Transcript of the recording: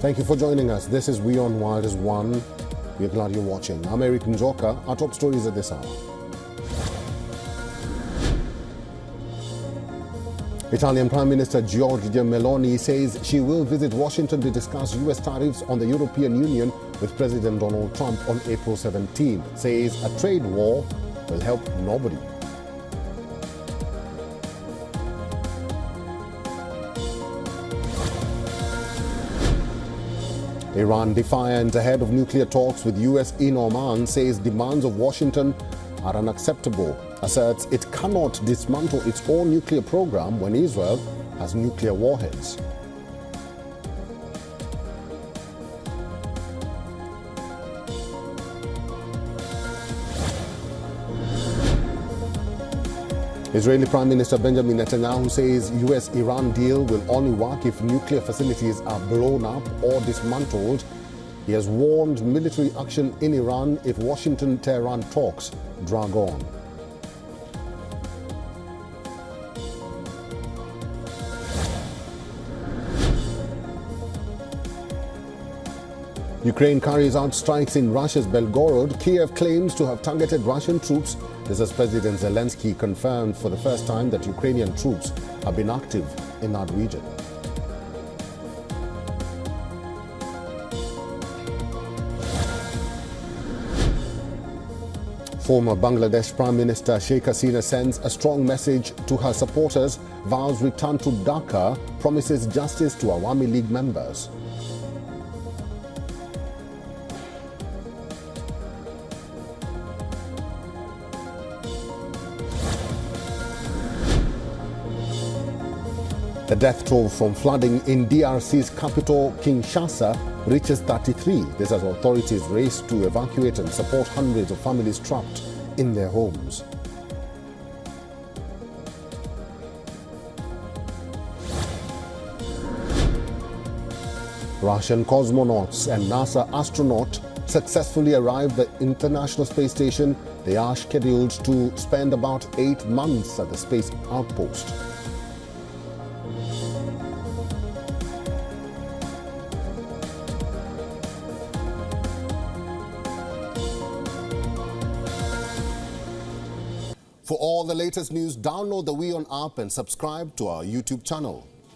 Thank you for joining us. This is WION The World is One. We're glad you're watching. I'm Eric Njoka. Our top stories at this hour. Italian Prime Minister Giorgia Meloni says she will visit Washington to discuss US tariffs on the European Union with President Donald Trump on April 17. Says a trade war will help nobody. Iran defiant ahead of nuclear talks with US in Oman, says demands of Washington are unacceptable. Asserts it cannot dismantle its own nuclear program when Israel has nuclear warheads. Israeli Prime Minister Benjamin Netanyahu says US-Iran deal will only work if nuclear facilities are blown up or dismantled. He has warned military action in Iran if Washington-Tehran talks drag on. Ukraine carries out strikes in Russia's Belgorod. Kiev claims to have targeted Russian troops. This as President Zelensky confirmed for the first time that Ukrainian troops have been active in that region. Former Bangladesh Prime Minister Sheikh Hasina sends a strong message to her supporters, vows return to Dhaka, promises justice to Awami League members. The death toll from flooding in DRC's capital, Kinshasa, reaches 33. This as authorities race to evacuate and support hundreds of families trapped in their homes. Russian cosmonauts and NASA astronaut successfully arrived at the International Space Station. They are scheduled to spend about 8 months at the space outpost. For all the latest news, download the WION app and subscribe to our YouTube channel.